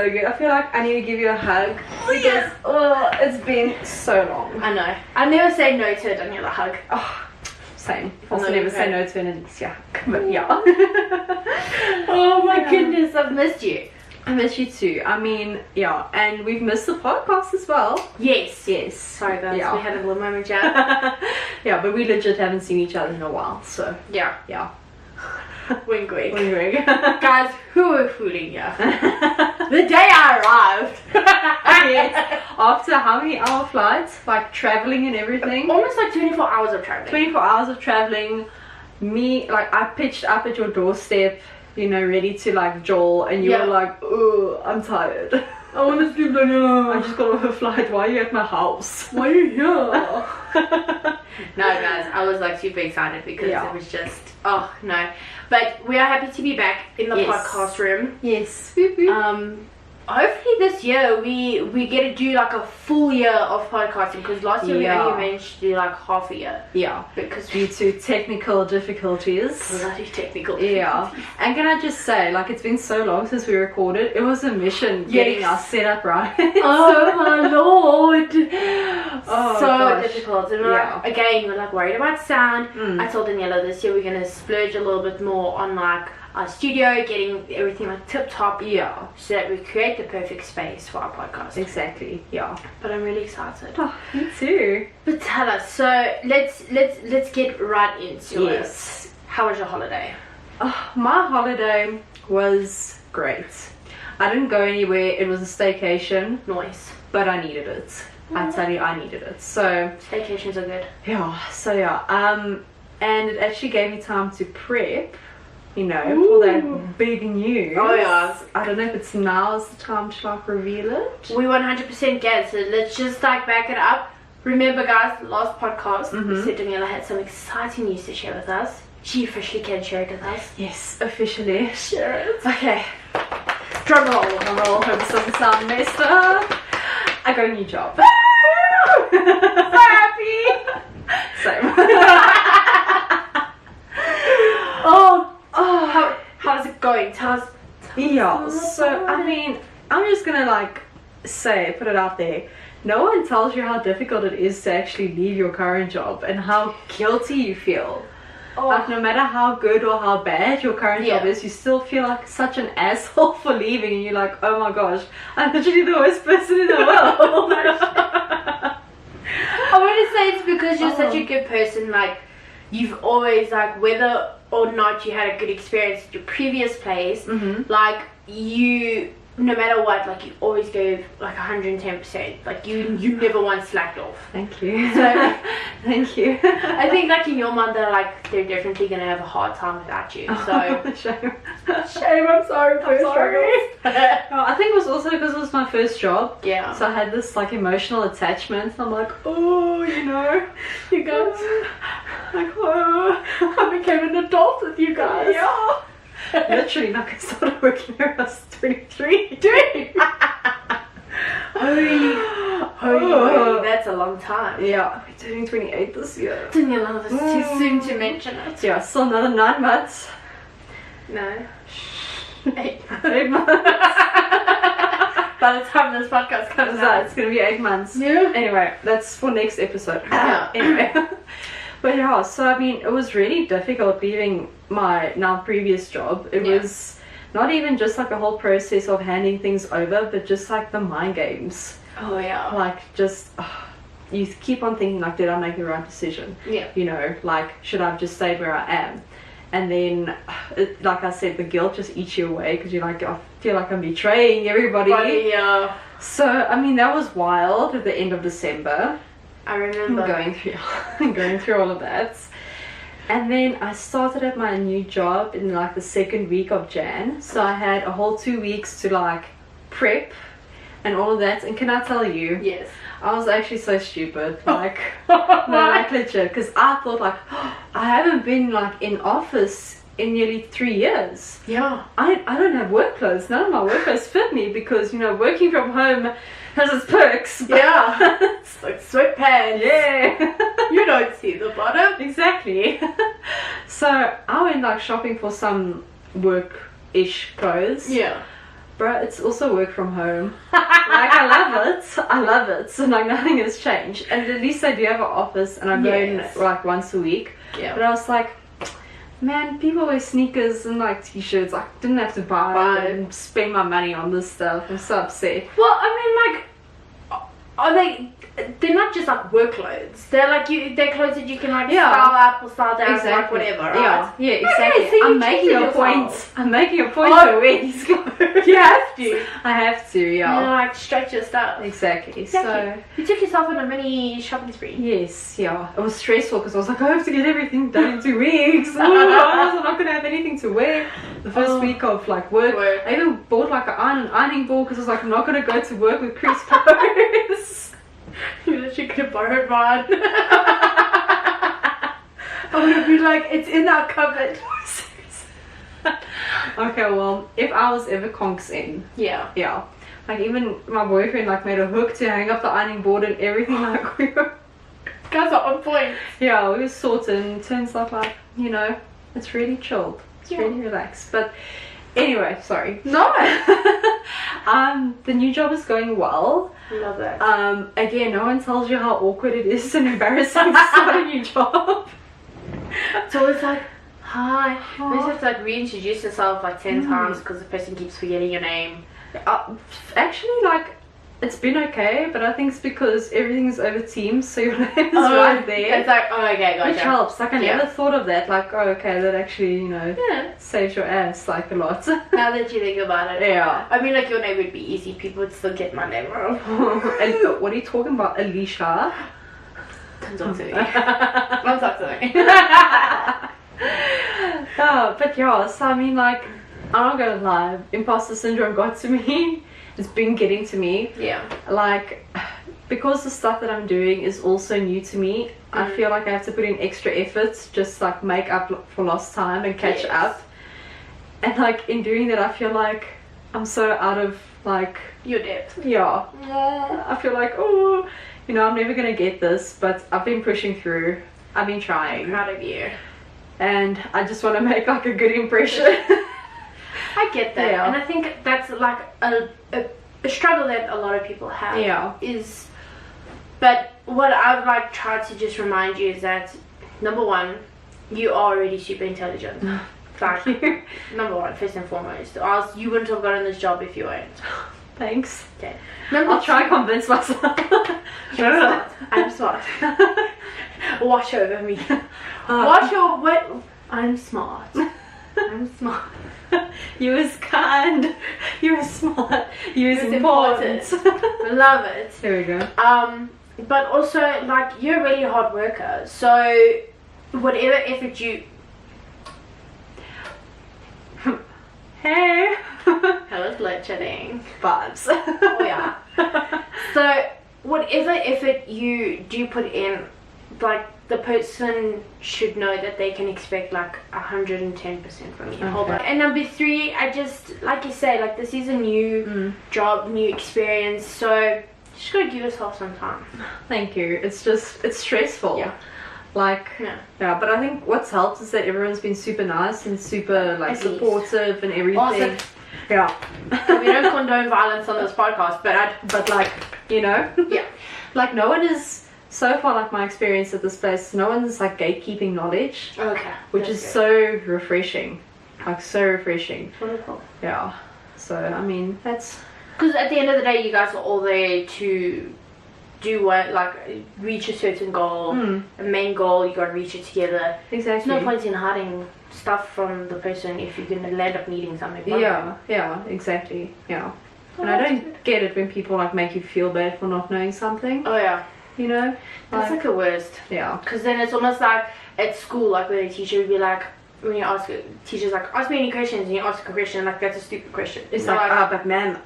so good. I feel like I need to give you a hug. Because, it's been so long. I know. I never say no to a Daniela hug. Oh, same. Also never say no to an Alicia hug. But yeah. Oh my goodness, I've missed you. I miss you too. I mean, yeah. And we've missed the podcast as well. Yes. Sorry guys, we had a little moment chat. Yeah, but we legit haven't seen each other in a while, so yeah. Wink wink. Guys, who were fooling you? The day I arrived. Yes. After how many hour flights? Like traveling and everything? Almost like 24 hours of traveling. 24 hours of traveling. I pitched up at your doorstep, ready to like joel, and you were like, oh, I'm tired. I want to sleep, Daniela. I just got off a flight. Why are you at my house? Why are you here? No, guys, I was like super excited because it was just, oh no. But we are happy to be back in the podcast room. Yes. Hopefully this year we get to do like a full year of podcasting, because last year we only managed to do like half a year. Yeah. Because due to technical difficulties. Bloody technical difficulties. Yeah. And can I just say, like, it's been so long since we recorded. It was a mission getting our setup right. Oh my lord. Oh, so gosh. difficult. And we're like worried about sound. I told Daniela this year we're gonna splurge a little bit more on like our studio, getting everything like tip top, so that we create the perfect space for our podcast. Exactly. Yeah. But I'm really excited. Oh, me too. But tell us, so let's get right into it. How was your holiday? My holiday was great. I didn't go anywhere. It was a staycation. Nice. But I needed it. I tell you, I needed it. So staycations are good. Yeah. So and it actually gave me time to prep. For that big news. Oh yeah. I don't know if it's now's the time to like reveal it. We 100% get, so let's just like back it up. Remember guys, last podcast we said Daniela had some exciting news to share with us. She officially can share it with us. Yes, officially. Share it. Okay. Drum roll. Hope it doesn't sound messed up. I got a new job. So happy. Same. How's it going? Tell us. So I mean, I'm just gonna like put it out there. No one tells you how difficult it is to actually leave your current job and how guilty you feel. Like no matter how good or how bad your current job is, you still feel like such an asshole for leaving, and you're like, oh my gosh, I'm literally the worst person in the world. I want to say it's because you're such a good person. Like, you've always, like, whether or not you had a good experience at your previous place, like, you, no matter what, like, you always gave, like, 110%. Like, you never once slacked off. Thank you. So, thank you. I think, like, in your mind, they're definitely going to have a hard time without you. So, Shame. I'm sorry for your struggles. I think it was also because it was my first job. Yeah. So I had this, like, emotional attachment. I'm like, oh, you guys, like, oh, I became an adult with you guys. Yeah. Literally, like, I started working when I was 23. Holy, that's a long time. Yeah, we're turning 28 this year. Daniela, it's too soon to mention it. Yeah, still another 9 months. No. 8 months. By the time this podcast comes out, it's gonna be 8 months. Yeah. Anyway, that's for next episode. Yeah. Anyway. But yeah, so I mean, it was really difficult leaving my now previous job. It was not even just like a whole process of handing things over, but just like the mind games. Oh yeah. Like just, you keep on thinking like, did I make the right decision? Yeah. Like, should I have just stayed where I am? And then, like I said, the guilt just eats you away because you're like, I feel like I'm betraying everybody. Yeah. So, I mean, that was wild at the end of December. I remember going through all of that. And then I started at my new job in like the second week of Jan. So I had a whole 2 weeks to like prep and all of that. And can I tell you? Yes. I was actually so stupid. Like, no, like legit. Because I thought like, I haven't been like in office in nearly 3 years. Yeah. I don't have work clothes. None of my work clothes fit me because, working from home has its perks. Yeah. It's like sweatpants. Yeah. You don't see the bottom. Exactly. So I went like shopping for some work-ish clothes. Yeah. bro, it's also work from home. Like, I love it. So like nothing has changed. And at least I do have an office, and I go in like once a week. Yeah. But I was like, man, people wear sneakers and like t-shirts. I didn't have to buy and spend my money on this stuff. I'm so upset. Well, I mean, like, are they? They're not just like work clothes. They're like they're clothes that you can like style up or style down, like whatever, right? Yeah, exactly. Okay, so I'm making a point. I'm making a point to wear these clothes. You have to. I have to, yeah. You know, like stretch your stuff. Exactly. So you took yourself on a mini shopping spree. yes, yeah. It was stressful because I was like, I have to get everything done in 2 weeks. Otherwise I'm not gonna have anything to wear. The first week of like work. I even bought like an ironing board because I was like, I'm not gonna go to work with creased clothes. You literally could have borrowed mine. I would be like, it's in our cupboard. Okay, well, if I was ever conks in, yeah, like even my boyfriend like made a hook to hang up the ironing board and everything. Like we were, guys are on point. Yeah, we were sorted, and it turns out like, you know, it's really chilled, it's really relaxed. But anyway, sorry. No. The new job is going well. Love that. Again, no one tells you how awkward it is and embarrassing to start a new job. It's always like, hi. You just have to like reintroduce yourself like 10 times because the person keeps forgetting your name. Actually, like, it's been okay, but I think it's because everything's over Teams, so your name is right there. It's like, oh, okay, gotcha. Which helps. Like, I never thought of that. Like, oh, okay, that actually, you know, saves your ass, like, a lot. Now that you think about it. Yeah. I mean, like, your name would be easy. People would still get my name wrong. And what are you talking about? Alicia? Don't talk to me. Don't talk to me. Oh, but yeah, so I mean, like, I'm not gonna lie, imposter syndrome got to me. It's been getting to me. Yeah. Like, because the stuff that I'm doing is also new to me, I feel like I have to put in extra efforts, just like make up for lost time and catch up. And like in doing that, I feel like I'm so out of like your depth. Yeah. I feel like, oh, you know, I'm never gonna get this, but I've been pushing through. I've been trying. I'm proud of you. And I just want to make like a good impression. I get that, and I think that's like a struggle that a lot of people have. Yeah. But what I've like tried to just remind you is that number one, you are already super intelligent. Like number one, first and foremost. Or else you wouldn't have gotten this job if you weren't. Thanks. Okay. I'll try to convince myself. I'm smart. Watch over me. Watch your what? I'm smart. I'm smart. You was kind. You was smart. You was important. Love it. There we go. But also like you're a really hard worker. So whatever effort you. Hey. Hello, blood chatting. Vibes. Oh yeah. So whatever effort you do put in, like the person should know that they can expect like 110% from you. Okay. And number three, I just like you say, like this is a new job, new experience, so just gotta give yourself some time. Thank you. It's stressful. Yeah. Like but I think what's helped is that everyone's been super nice and super like supportive and everything. Awesome. Yeah. We don't condone violence on this podcast, but like, you know, like no one is. So far, like my experience at this place, no one's like gatekeeping knowledge. Okay. Which is so refreshing. Like so refreshing. Wonderful. Yeah. So I mean that's because at the end of the day you guys are all there to do what, like reach a certain goal, a main goal, you gotta reach it together. Exactly. There's no point in hiding stuff from the person if you're gonna land up needing something. Yeah, exactly. Yeah. And I don't get it when people like make you feel bad for not knowing something. Oh yeah. You know? That's like the worst. Yeah. Because then it's almost like at school, like when a teacher would be like, when you ask teachers like, ask me any questions, and you ask a question, like that's a stupid question. It's like, but ma'am,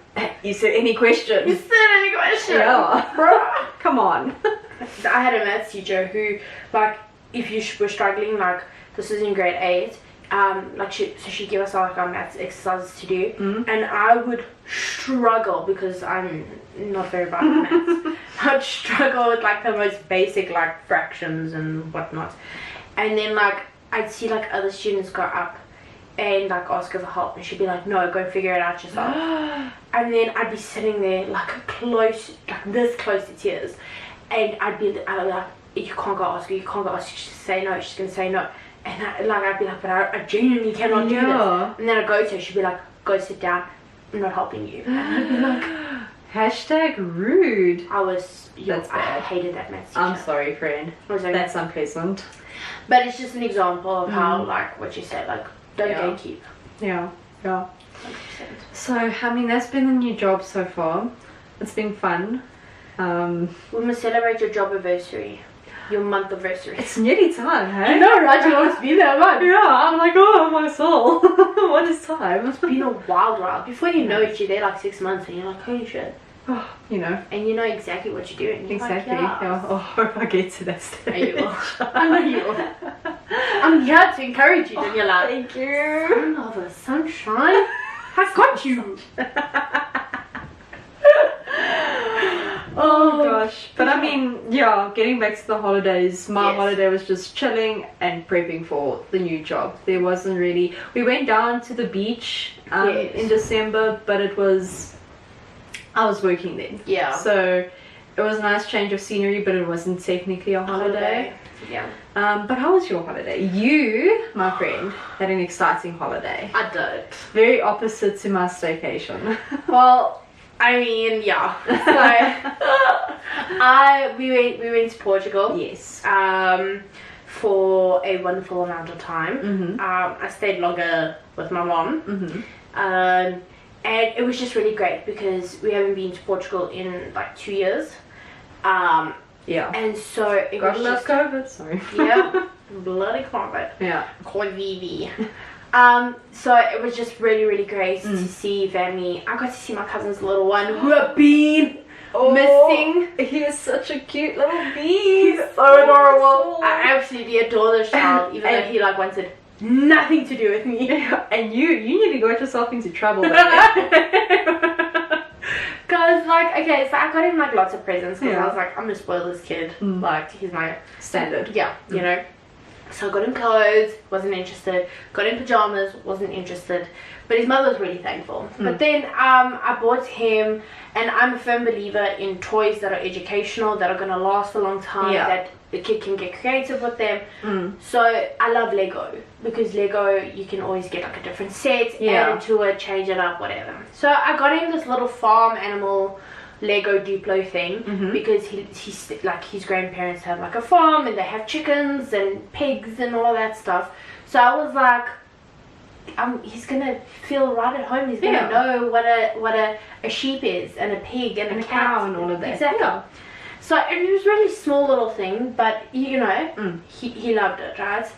you said any question. You said any question. Yeah. Bruh. Come on. I had a maths teacher who, like, if you were struggling, like, this is in grade 8, like she'd give us like our maths exercises to do, and I would struggle because I'm not very bad at maths. I'd struggle with like the most basic like fractions and whatnot, and then like I'd see like other students go up and like ask her for help, and she'd be like, no, go figure it out yourself. And then I'd be sitting there like this close to tears, and I'd be like, you can't go ask her, you can't go ask her, she's say no, she's gonna say no. And I'd be like, but I genuinely cannot do this. And then I'd go to her, she'd be like, go sit down, I'm not helping you. And I'd be like, hashtag rude. That's bad. I hated that message. I'm sorry, friend. That's unpleasant. But it's just an example of how, like, what you said, like, don't gatekeep. Yeah, yeah. 100%. So, I mean, that's been the new job so far. It's been fun. We must celebrate your job anniversary. Your month anniversary. It's nearly time, hey? I know, right? You always been there, man. Yeah, I'm like, oh, my soul. What is time? It's been a wild ride. Before you know it, you're there like 6 months and you're like, holy shit. Oh, you know. And you know exactly what you're doing. You're exactly. Like, yeah. Oh, I hope I get to that stage. You will. I know you will. I'm here to encourage you, then you're like, thank you. Son of a sunshine. I've got you. Oh gosh. But I mean, yeah, getting back to the holidays, my holiday was just chilling and prepping for the new job. There wasn't really, we went down to the beach in December, but I was working then. Yeah. So it was a nice change of scenery, but it wasn't technically a holiday. Yeah. But how was your holiday? You, my friend, had an exciting holiday. I did. Very opposite to my staycation. Well, I mean, yeah. So, we went to Portugal. Yes. For a wonderful amount of time. I stayed longer with my mom. And it was just really great because we haven't been to Portugal in like 2 years. Yeah. And so it God was loves COVID. Sorry. Yeah. Bloody COVID. Yeah. COVID. So it was just really, really great to see family. I got to see my cousin's little one who have been missing. He is such a cute little beast. He's so adorable. I absolutely adore this child, even though he like wanted nothing to do with me. And you nearly got yourself into trouble. Cause like, okay, so I got him like lots of presents because I was like, I'm gonna spoil this kid. Like, he's my standard. Yeah, you know. So I got him clothes, wasn't interested. Got him pajamas, wasn't interested. But his mother was really thankful. But then I bought him, and I'm a firm believer in toys that are educational, that are going to last a long time, that the kid can get creative with them. So I love Lego, because Lego, you can always get like a different set, add it to it, change it up, whatever. So I got him this little farm animal Lego Duplo thing, because he's like, his grandparents have like a farm and they have chickens and pigs and all of that stuff. So I was like, he's gonna feel right at home. He's gonna know what a sheep is, and a pig and a cow and all of that. Exactly. So it was a really small little thing, but you know, he loved it, right?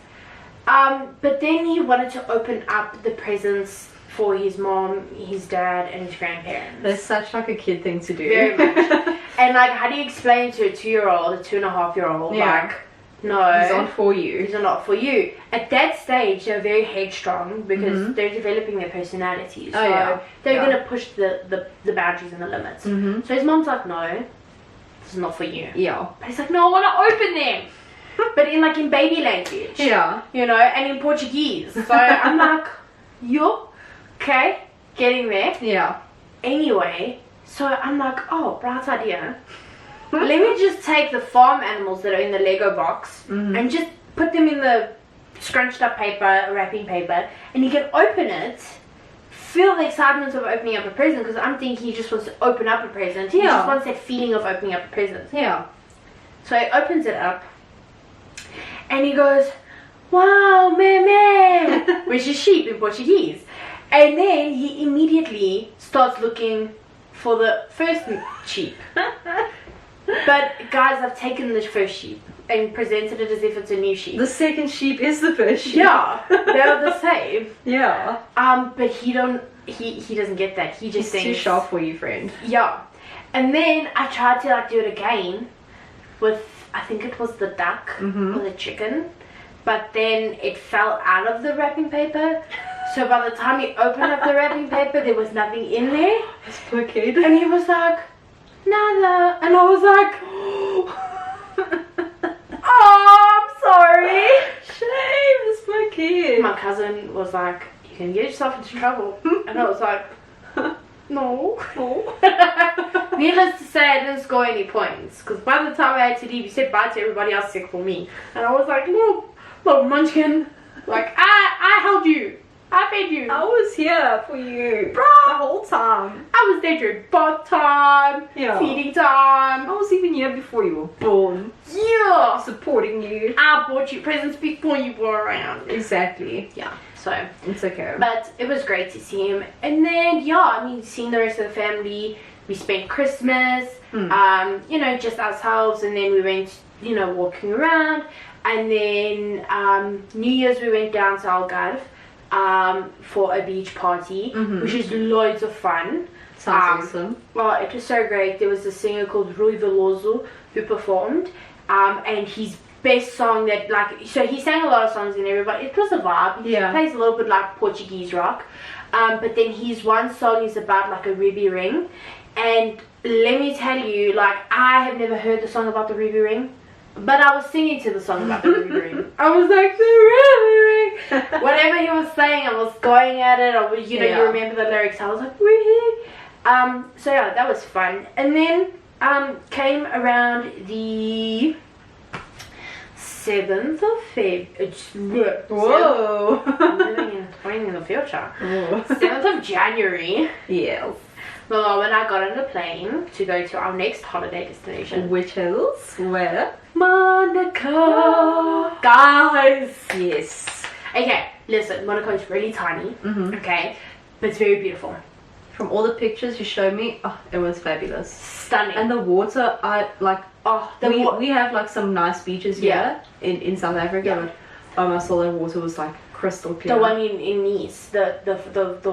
But then he wanted to open up the presents for his mom, his dad, and his grandparents. That's such like a kid thing to do. Very much. And like, how do you explain to a 2-year-old, a 2.5-year-old, like, no, these aren't for you. These are not for you. At that stage, they're very headstrong because they're developing their personalities. So they're going to push the boundaries and the limits. So his mom's like, no, this is not for you. Yeah. But he's like, no, I want to open them. But in baby language. Yeah. You know, and in Portuguese. So I'm like, yo, okay, getting there. Yeah. Anyway, so I'm like, oh, bright idea. Let me just take the farm animals that are in the Lego box and just put them in the scrunched up paper, wrapping paper, and he can open it, feel the excitement of opening up a present, because I'm thinking he just wants to open up a present. He just wants that feeling of opening up a present. Yeah. So he opens it up and he goes, wow, meme, which is sheep in Portuguese. And then he immediately starts looking for the first sheep. But guys, I've taken the first sheep and presented it as if it's a new sheep. The second sheep is the first sheep. Yeah, they're the same. Yeah. But he doesn't get that. He just thinks too sharp for you, friend. Yeah. And then I tried to do it again with, I think it was the duck or the chicken, but then it fell out of the wrapping paper. So by the time he opened up the wrapping paper, there was nothing in there. This poor kid. And he was like, nada. And I was like, oh, I'm sorry. Shame, this poor kid. My cousin was like, you you can get yourself into trouble. And I was like, no. Needless to say, I didn't score any points. Because by the time I had to leave, you said bye to everybody else except for me. And I was like, look, Munchkin. Like, I held you. I fed you. I was here for you. Bro. The whole time. I was there during bath time, feeding time. I was even here before you were born. Yeah. Supporting you. I bought you presents before you were around. Exactly. Yeah, so. It's okay. But it was great to see him. And then, yeah, I mean, seeing the rest of the family. We spent Christmas, you know, just ourselves. And then we went, you know, walking around. And then New Year's we went down to Algarve. For a beach party, which is loads of fun. Sounds awesome. Well, it was so great. There was a singer called Rui Veloso who performed, and his best song that, like, so he sang a lot of songs and everybody, it was a vibe. He plays a little bit like Portuguese rock, but then his one song is about like a ruby ring, and let me tell you, like, I have never heard the song about the ruby ring. But I was singing to the song about the ruby ring. I was like, the ruby ring. Whatever he was saying, I was going at it. Or, you know, you remember the lyrics. I was like, really? So yeah, that was fun. And then came around the 7th of February. Whoa. I'm living in the future. 7th of January. Yes. My mom and I got on a plane to go to our next holiday destination. Which is where? Monaco. Guys. Yes. Okay, listen, Monaco is really tiny. Okay, but it's very beautiful. From all the pictures you showed me, oh, it was fabulous. Stunning. And the water, I like. Oh, We have like some nice beaches here in South Africa, but I saw the water was like crystal clear. The one in Nice, the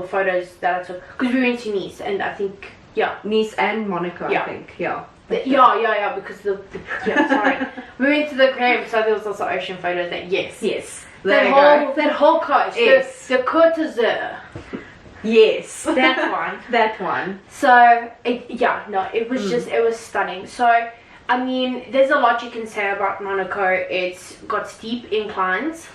photos that I took, because we went to Nice, and I think Nice and Monaco, I think, because sorry, we went to the Caribbean, so there was also ocean photos. That whole coast, the Côte d'Azur. Yes, that one. That one. So it was just, it was stunning. So I mean, there's a lot you can say about Monaco. It's got steep inclines.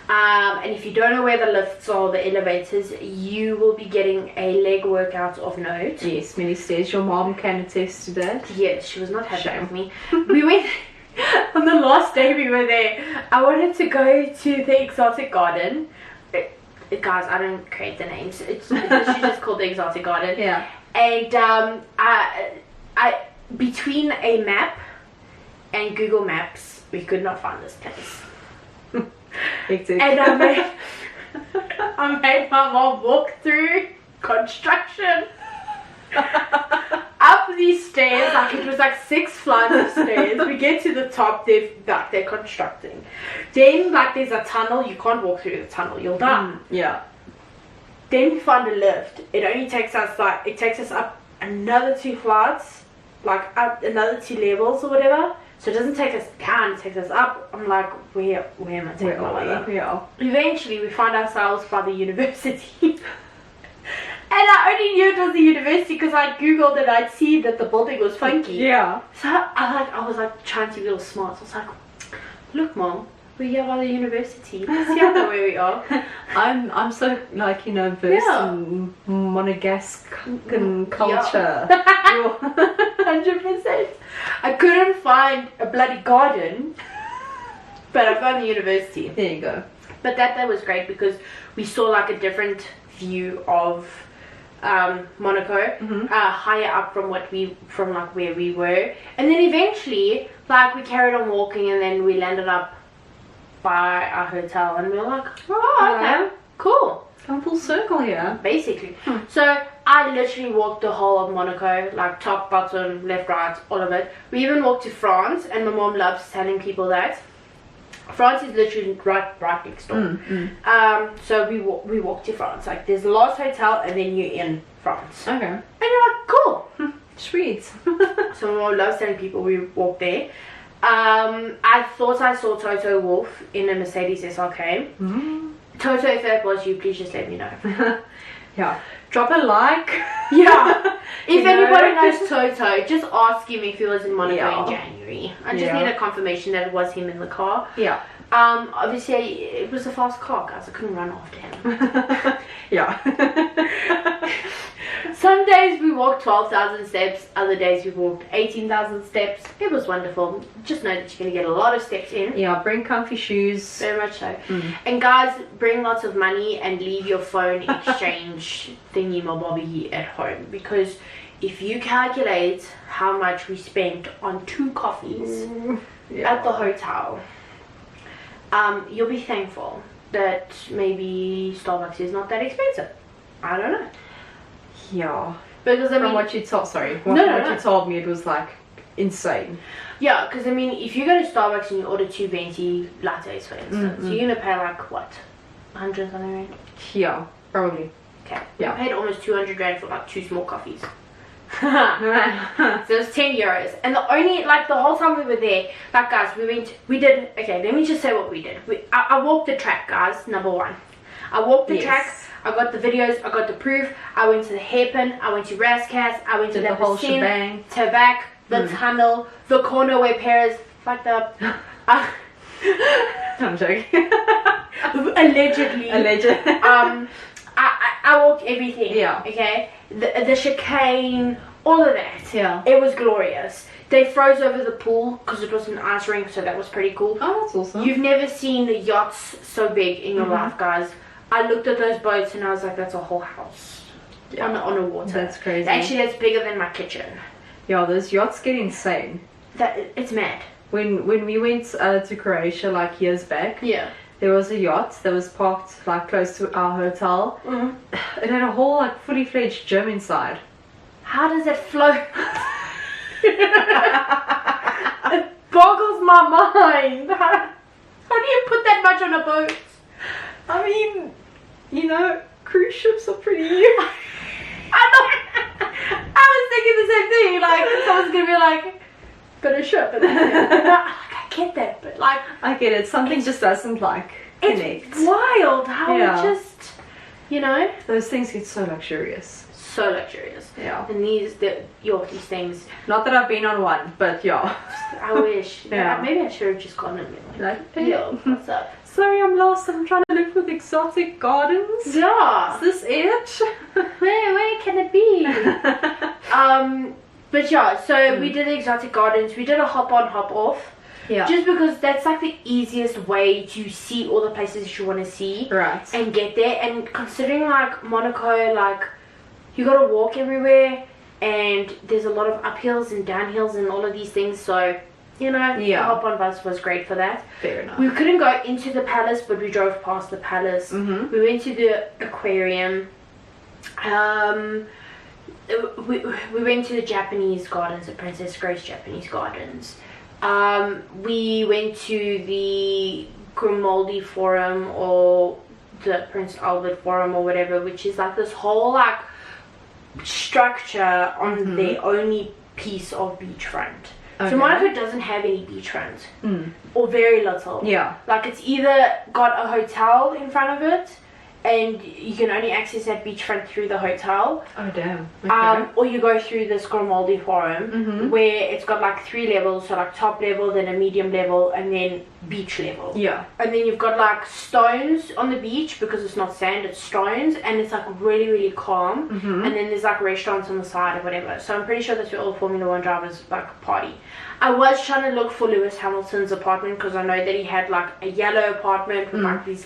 And if you don't know where the lifts or the elevators, you will be getting a leg workout of note. Yes, many stairs. Your mom can attest to that. Yes, she was not happy with me. We went on the last day we were there. I wanted to go to the exotic garden. Guys, I don't create the names. It's literally just called the exotic garden. Yeah. And I between a map and Google Maps, we could not find this place. Exactly. And I made my mom walk through construction up these stairs. Like, it was like 6 flights of stairs. We get to the top, they're constructing. Then, like, there's a tunnel. You can't walk through the tunnel, you'll die. Then we find a lift. It only takes us up another 2 flights, like up another 2 levels or whatever. So it doesn't take us down, it takes us up. I'm like, where am I taking my mother? Yeah. Eventually we find ourselves by the university. And I only knew it was the university because I googled and I'd seen that the building was funky. Yeah. So I was like trying to be all smart. So I was like, look, Mom, we're here by the university. See how where we are. I'm so, like, you know, versed in Monegascan culture. 100%. I couldn't find a bloody garden, but I found the university. There you go. But that was great because we saw like a different view of Monaco, higher up from where we were, and then eventually, like, we carried on walking, and then we landed up by our hotel, and we were like, oh, okay, cool. Come full circle here. Basically. So I literally walked the whole of Monaco, like top, bottom, left, right, all of it. We even walked to France, and my mom loves telling people that. France is literally right next door. So we walked to France. Like, there's the last hotel, and then you're in France. Okay. And you're like, cool. Sweet. So my mom loves telling people we walked there. I thought I saw Toto Wolff in a Mercedes SLK. Toto, if that was you, please just let me know. Yeah. Drop a like. Yeah. If anybody knows Toto, just ask him if he was in Monaco in January. I just need a confirmation that it was him in the car. Yeah. Obviously, it was a fast car, guys. I couldn't run after him. Yeah. Some days we walked 12,000 steps, other days we walked 18,000 steps. It was wonderful. Just know that you're going to get a lot of steps in. Yeah, bring comfy shoes. Very much so. And guys, bring lots of money and leave your phone exchange thingy mobobby at home, because if you calculate how much we spent on 2 coffees at the hotel, you'll be thankful that maybe Starbucks is not that expensive. I don't know. Yeah. Because I mean, from what you told, sorry, No. you told me, it was like insane. yeah, because I mean, if you go to Starbucks and you order 2 venti lattes, for instance, you're gonna pay like what, 100 something, right? Yeah, probably. Okay. Yeah. I paid almost 200 rand for like 2 small coffees. So it was 10 euros, and the whole time we were there, like guys, we did, okay, let me just say what we did. I walked the track, guys, number 1. I walked the track, I got the videos, I got the proof, I went to the hairpin, I went to Rascas, I went to the whole shebang. Tabac, the tunnel, the corner where Paris fucked up. I'm joking. Allegedly. I walked everything. Yeah. Okay. The chicane, all of that. Yeah. It was glorious. They froze over the pool because it was an ice rink, so that was pretty cool. Oh, that's awesome. You've never seen yachts so big in your life, guys. I looked at those boats and I was like, that's a whole house on a water. That's crazy. Actually, that's bigger than my kitchen. Yeah, those yachts get insane. It's mad. When we went to Croatia like years back, Yeah. there was a yacht that was parked like close to our hotel. It had a whole like fully fledged gym inside. How does it float? It boggles my mind. How do you put that much on a boat? I mean, you know, cruise ships are pretty new. I was thinking the same thing. Like, someone's gonna be like, got a ship. And I get that, but like, I get it. Something just doesn't like connect. it's wild how Yeah. it just, you know, Those things get so luxurious. so luxurious. Yeah. And these things, Not that I've been on one, but yeah. I wish. Yeah. Maybe I should have just gone and been like, Like, yo, what's up? sorry, I'm lost. I'm trying to look for the exotic gardens. Yeah. Is this it? Where can it be? But yeah, so we did the exotic gardens. We did a hop on, hop off. Yeah. Just because that's like the easiest way to see all the places you want to see. Right. And get there. And considering like Monaco, like you gotta walk everywhere, and there's a lot of uphills and downhills and all of these things. So, you know, the hop on bus was great for that. Fair enough. We couldn't go into the palace, but we drove past the palace. We went to the aquarium. We went to the Japanese gardens, the Princess Grace Japanese gardens. We went to the Grimaldi Forum, or the Prince Albert Forum, or whatever, which is like this whole like structure on the only piece of beachfront. Okay. So Monaco doesn't have any beachfront, or very little. Yeah. Like it's either got a hotel in front of it, and you can only access that beachfront through the hotel. Oh damn. Okay. Or you go through this Grimaldi Forum, where it's got like 3 levels, so like top level, then a medium level, and then beach level. Yeah. And then you've got like stones on the beach, because it's not sand, it's stones, and it's like really, really calm. And then there's like restaurants on the side or whatever. So I'm pretty sure that's where all Formula 1 drivers like party. I was trying to look for Lewis Hamilton's apartment, because I know that he had like a yellow apartment with like these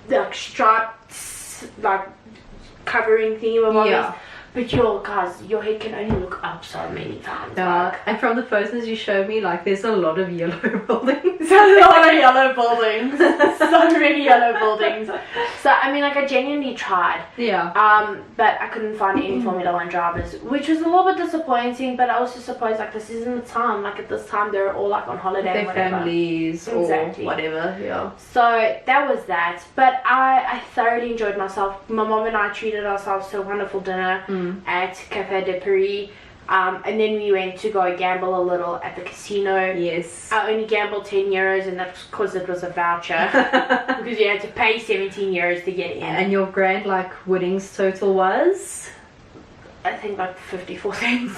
like stripes, like covering thingy. Yeah. But your head can only look up so many times. Yeah. And from the photos you showed me, like there's a lot of yellow buildings. A lot of yellow buildings. So many yellow buildings. So I mean, like I genuinely tried. Yeah. But I couldn't find any Formula 1 drivers, which was a little bit disappointing. But I was just surprised, like this isn't the time. Like at this time, they're all like on holiday. Their and whatever. families Exactly. or whatever. Yeah. So that was that. But I thoroughly enjoyed myself. My mom and I treated ourselves to a wonderful dinner at Café de Paris. And then we went to go gamble a little at the casino. Yes. I only gambled 10 euros, and that's because it was a voucher. Because you had to pay 17 euros to get in. And your grand like winnings total was? I think like 54 cents.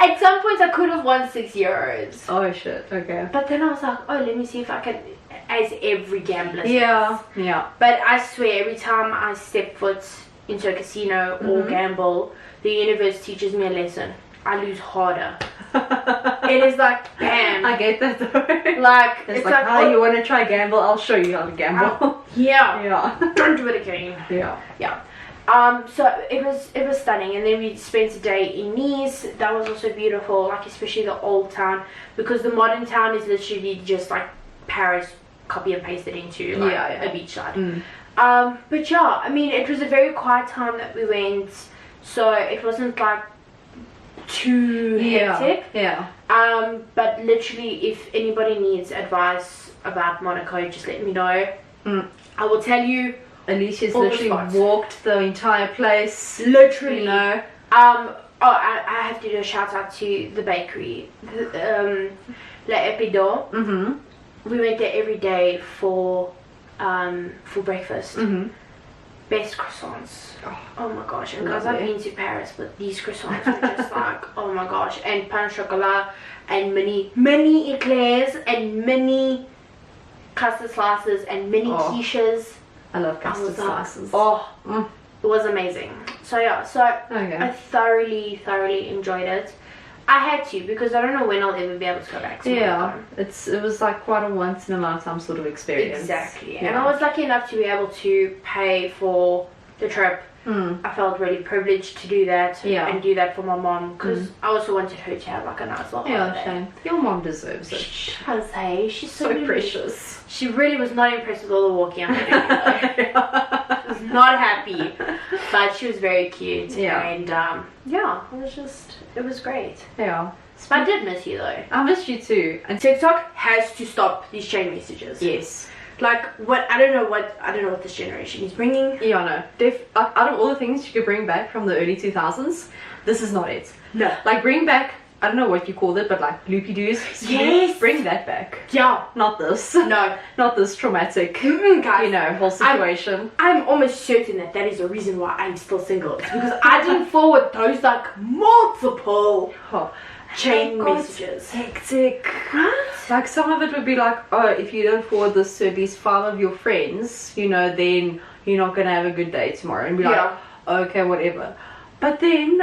And so some points I could have won €6. Oh shit. Okay. But then I was like, oh, let me see if I can, as every gambler says. Yeah. But I swear, every time I step foot into a casino or gamble, the universe teaches me a lesson. I lose harder. It is like, bam. I get that though. Like, it's like, oh, you want to try gamble? I'll show you how to gamble. Yeah. Yeah. Don't do it again. Yeah. So it was stunning, and then we spent a day in Nice. That was also beautiful, like especially the old town, because the modern town is literally just like Paris copy and pasted into like a beachside. But yeah, I mean, it was a very quiet time that we went, so it wasn't like too hectic. But literally, if anybody needs advice about Monaco, just let me know. I will tell you. Alicia's literally walked the entire place. Literally. You know. I have to do a shout out to the bakery, La Epidor. We went there every day for breakfast. Best croissants. Oh my gosh. And guys, I've been to Paris, but these croissants were just like, oh my gosh. And pain chocolat and mini eclairs and mini custard slices and mini quiches. I love custard slices. It was amazing. So yeah, I thoroughly enjoyed it. I had to, because I don't know when I'll ever be able to go back to Monaco. It was like quite a once in a lifetime sort of experience. Exactly. And I was lucky enough to be able to pay for the trip. I felt really privileged to do that and do that for my mom, because I also wanted her to have like a nice little holiday. Shame. Your mom deserves it. Jose, she's so precious. She really was not impressed with all the walking I'm doing. She was not happy, but she was very cute. And it was great. Yeah. I did miss you though. I missed you too. And TikTok has to stop these chain messages. Yes. Like I don't know what this generation is bringing. Yeah, I know. Out of all the things you could bring back from the early 2000s, this is not it. No. Like bring back, I don't know what you called it, but like loopy doos. Yes. Bring that back. Yeah. Not this. No. Not this traumatic. Guys, whole situation. I'm almost certain that is the reason why I'm still single. It's because I didn't forward those like multiple chain messages. Hectic. Right? Like some of it would be like, oh, if you don't forward this to at least 5 of your friends, then you're not gonna have a good day tomorrow. And be like, okay, whatever. But then,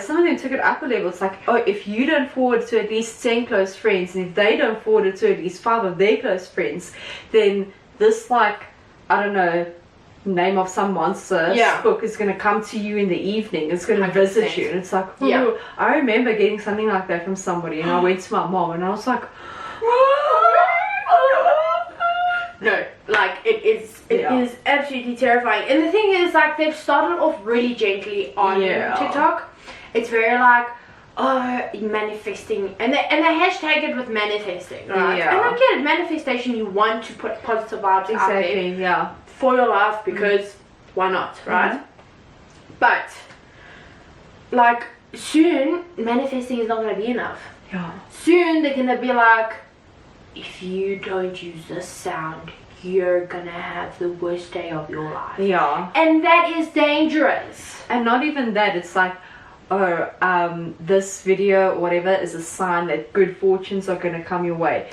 some of them took it up a level. It's like, oh, if you don't forward to at least 10 close friends, and if they don't forward it to at least 5 of their close friends, then this like, I don't know, name of some monster book is going to come to you in the evening. It's going to visit you. And it's like, I remember getting something like that from somebody, and I went to my mom and I was like, no, like it is absolutely terrifying. And the thing is, like, they've started off really gently on TikTok. It's very like, manifesting, and they hashtag it with manifesting, right? And I get it, manifestation, you want to put positive vibes out there for your life, because why not, right? But like soon manifesting is not going to be enough. Soon they're going to be like, if you don't use this sound, you're gonna have the worst day of your life. And that is dangerous. And not even that, it's like, this video or whatever is a sign that good fortunes are gonna come your way.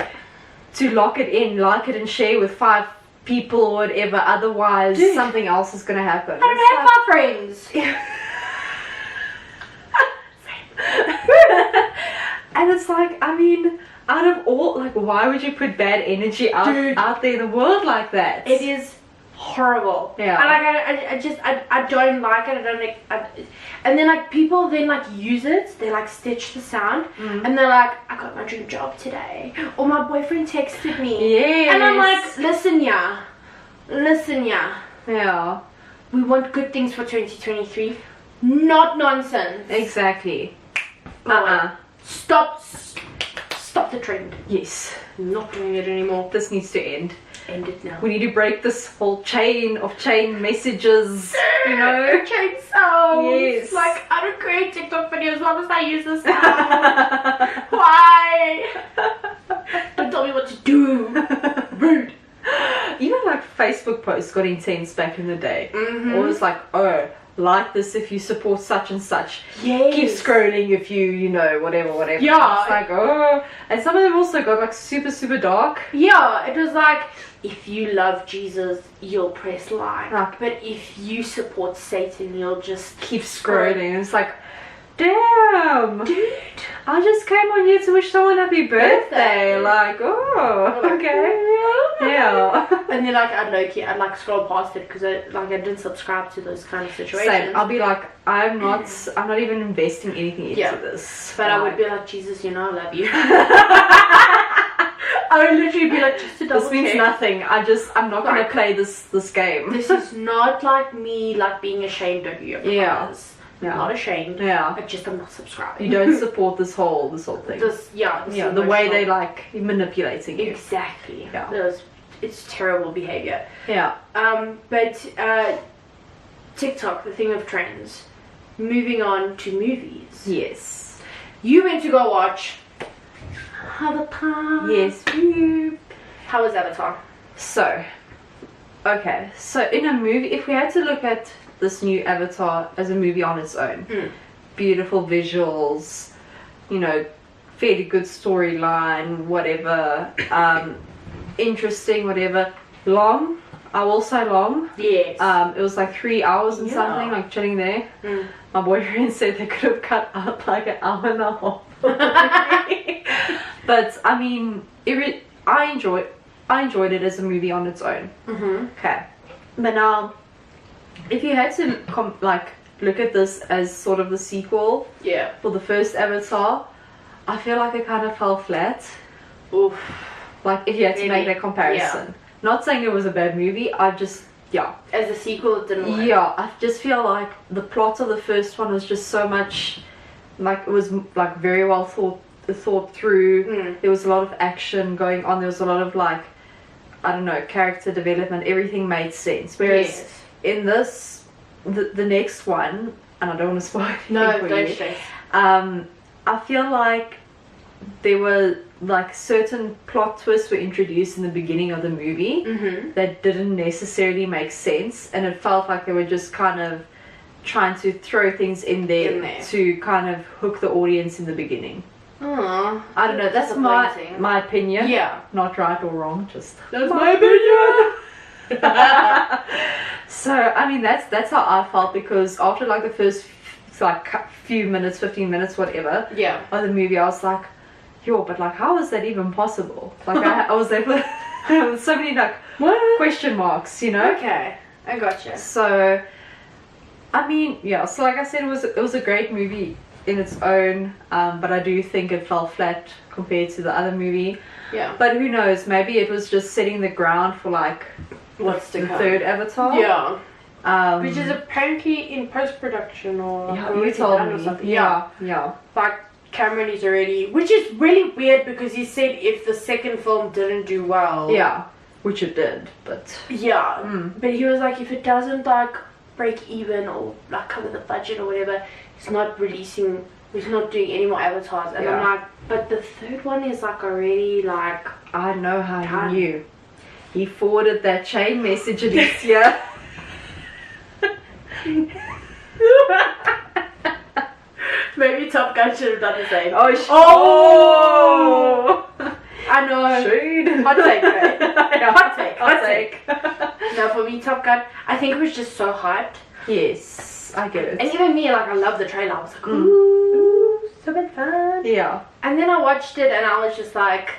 To lock it in, like it and share with 5 people or whatever, otherwise something else is gonna happen. I don't have 5 friends. And it's like, I mean, out of all, like, why would you put bad energy out there in the world like that? It is horrible. I don't like it. And then like people then like use it. They like stitch the sound, and they're like, I got my dream job today, or my boyfriend texted me. And I'm like, listen, yeah. We want good things for 2023, not nonsense. Exactly. Stop the trend. Yes. I'm not doing it anymore. This needs to end. End it now. We need to break this whole chain messages, Chain sounds. Yes. Like, I don't create TikTok videos as long as I use the sound. Why? Don't tell me what to do. Rude. Even like Facebook posts got intense back in the day. Or it's like, like this if you support such and such. Yes. Keep scrolling if you know, whatever. Yeah. It's like, oh. And some of them also got like super, super dark. Yeah, it was like, if you love Jesus, you'll press like. Like- But if you support Satan, you'll just Keep scrolling. And it's like, damn. Dude. I just came on here to wish someone happy birthday. Like, oh, okay. Yeah. And then like I'd like scroll past it because I didn't subscribe to those kind of situations. Same. I'll be like, I'm not even investing anything into Yeah. this. But I would be like, Jesus, you know I love you. I would literally be like, just to double this means check. nothing. I'm not gonna Like- play this game. This is not like me like being ashamed of you. Yeah. I'm not ashamed. Yeah. I'm not subscribing. You don't support this whole thing. This the The way they emotional- like manipulating you. Exactly. Yeah. It's terrible behavior. Yeah. But TikTok, the thing of trends. Moving on to movies. Yes. You went to go watch Avatar. Yes. How was Avatar? So, okay. So in a movie, if we had to look at this new Avatar as a movie on its own, beautiful visuals, fairly good storyline, whatever, interesting, whatever, long. I will say long. Yes. It was like 3 hours and Yeah. something, like chilling there. Mm. My boyfriend said they could have cut out like an hour and a half. But I mean, I enjoyed it as a movie on its own. Okay, but now, if you had to look at this as sort of the sequel Yeah. for the first Avatar, I feel like it kind of fell flat. Oof. Like if you had to Really? make that comparison. Not saying it was a bad movie. As a sequel, it didn't work. Yeah, I just feel like the plot of the first one was just so much, like it was like very well thought through. There was a lot of action going on. There was a lot of like, I don't know, character development. Everything made sense. Whereas in this, the next one, and I don't want to spoil anything No, for don't you, stress. I feel like there were like certain plot twists were introduced in the beginning of the movie that didn't necessarily make sense, and it felt like they were just kind of trying to throw things in there to kind of hook the audience in the beginning. Aww. I don't know, that's disappointing. my opinion. Yeah. Not right or wrong, just That's my opinion. So I mean that's how I felt, because after like the first few minutes, 15 minutes, whatever, Yeah. of the movie, I was like, yo, but like how is that even possible? Like I was there with so many like question marks, Okay, I gotcha. So I mean, yeah, so like I said, it was a great movie in its own, but I do think it fell flat compared to the other movie. Yeah. But who knows, maybe it was just setting the ground for like What's to the come? third Avatar. Yeah. Which is apparently in post-production or yeah, already you told done or me. something. Yeah. Like Cameron is already, which is really weird because he said if the second film didn't do well. Yeah, which it did, but Yeah. But he was like, if it doesn't like break even or like cover the budget or whatever, he's not releasing. He's not doing any more avatars. And I'm like, but the third one is like already like. I know how Done. he knew. He forwarded that chain message, Alicia. Maybe Top Gun should have done the same. Oh! I know. Shade. Hot take, right? Hot take. Hot take. No, for me, Top Gun, I think it was just so hyped. Yes, I get it. And even me, like, I love the trailer. I was like, ooh, so much fun. Yeah. And then I watched it and I was just like,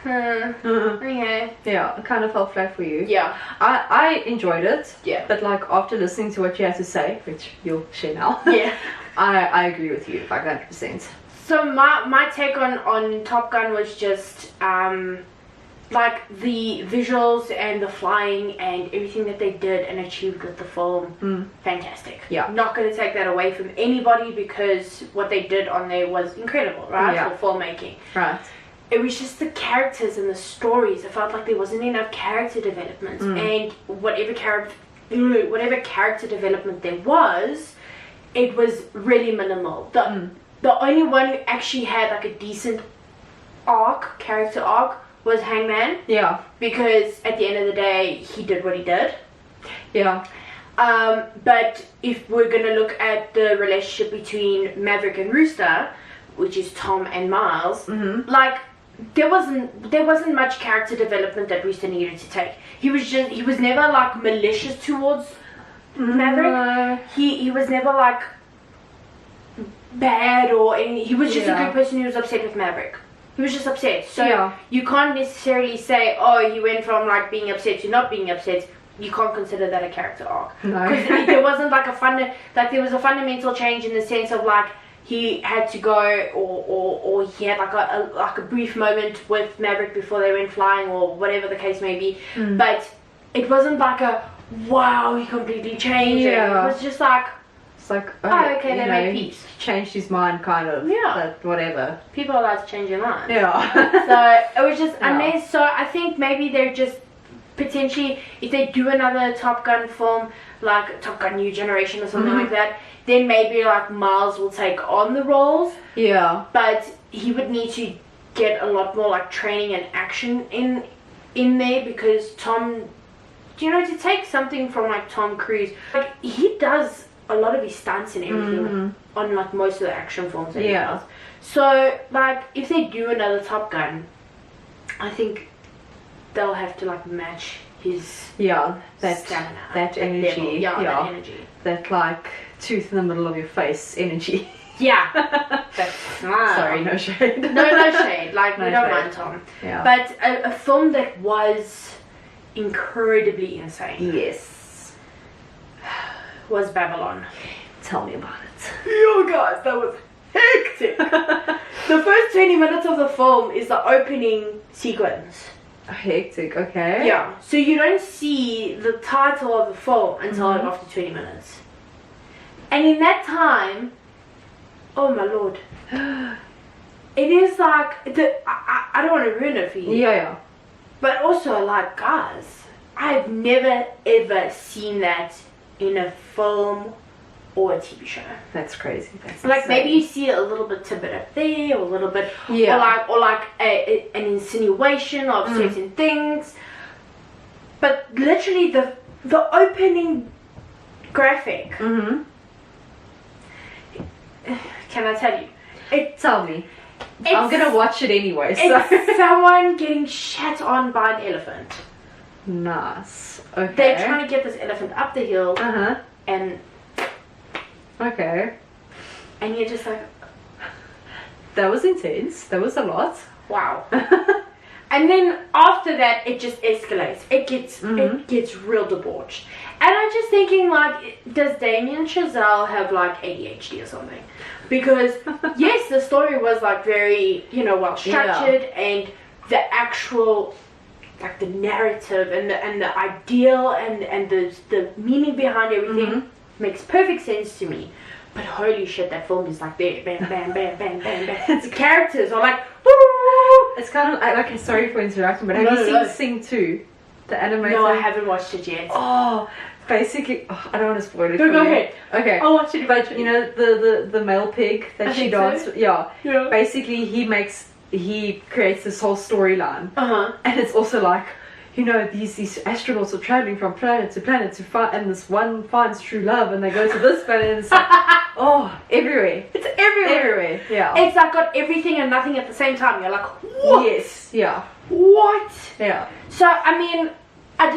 okay. Yeah, it kind of fell flat for you. Yeah. I enjoyed it. Yeah. But like after listening to what you had to say, which you'll share now. Yeah. I agree with you, like 100%. So my take on Top Gun was just like the visuals and the flying and everything that they did and achieved with the film. Fantastic. Yeah. I'm not going to take that away from anybody because what they did on there was incredible, right? Yeah. For filmmaking. Right. It was just the characters and the stories. I felt like there wasn't enough character development, and whatever character development there was, it was really minimal. The only one who actually had like a decent character arc was Hangman, Yeah. because at the end of the day he did what he did. Yeah. But if we're gonna look at the relationship between Maverick and Rooster, which is Tom and Miles, like there wasn't much character development that Rooster needed to take. He was never like malicious towards Maverick. He was never like bad or any. He was just a good person who was upset with Maverick. He was just upset. So you can't necessarily say, oh, he went from like being upset to not being upset. You can't consider that a character arc. No. Because there wasn't like there was a fundamental change in the sense of like he had to go or he had like a brief moment with Maverick before they went flying or whatever the case may be. But it wasn't like a wow, he completely changed. Yeah. It was just like, it's like, okay, they made peace. He changed his mind, kind of. Yeah. But whatever. People are allowed to change their minds. Yeah. So it was just unless. So I think maybe they're just potentially, if they do another Top Gun film, like Top Gun New Generation or something like that, then maybe like Miles will take on the roles. Yeah. But he would need to get a lot more like training and action in there, because Tom, to take something from like Tom Cruise, like he does a lot of his stunts and everything on like most of the action films that he does. So like if they do another Top Gun, I think they'll have to like match his stamina, that energy, that energy, that like tooth in the middle of your face energy. Yeah. That's sorry, no shade. No shade. Like, No we don't shade. mind Tom. Yeah. But a film that was incredibly insane Yes. was Babylon. Tell me about it. Yo guys, that was hectic. The first 20 minutes of the film is the opening sequence. Hectic, okay. Yeah. So you don't see the title of the film until after 20 minutes. And in that time, oh my lord. It is like, I don't want to ruin it for you. Yeah. But also, like, guys, I've never ever seen that in a film or a TV show. That's crazy. That's Like, insane. maybe you see a little bit tidbit up there, or a little bit, Yeah. or like an insinuation of certain things. But literally, the opening graphic. Can I tell you? Tell me. I'm gonna watch it anyway. So. It's someone getting shat on by an elephant. Nice. Okay. They're trying to get this elephant up the hill, and Okay. you're just like, That was intense. That was a lot. wow. And then after that, it just escalates. It gets real debauched. And I'm just thinking, like, does Damien Chazelle have like ADHD or something? Because yes, the story was like very, well structured, and the actual, like, the narrative and the ideal and the meaning behind everything makes perfect sense to me. But holy shit, that film is like bam, bam, bam, bam, bam, bam, bam. The characters are like, woo! It's kind of like, sorry for interrupting, but have you seen Sing 2? The animated? No, I haven't watched it yet. Oh, basically, I don't want to spoil it. No, go ahead. Okay. I'll watch it. But the male pig that she danced with, yeah. Basically, he creates this whole storyline, and it's also like, these astronauts are traveling from planet to planet to find, and this one finds true love, and they go to this planet, and it's like, everywhere. It's everywhere. Everywhere, yeah. It's like got everything and nothing at the same time. You're like, what? Yes, yeah. What? Yeah. So I mean, I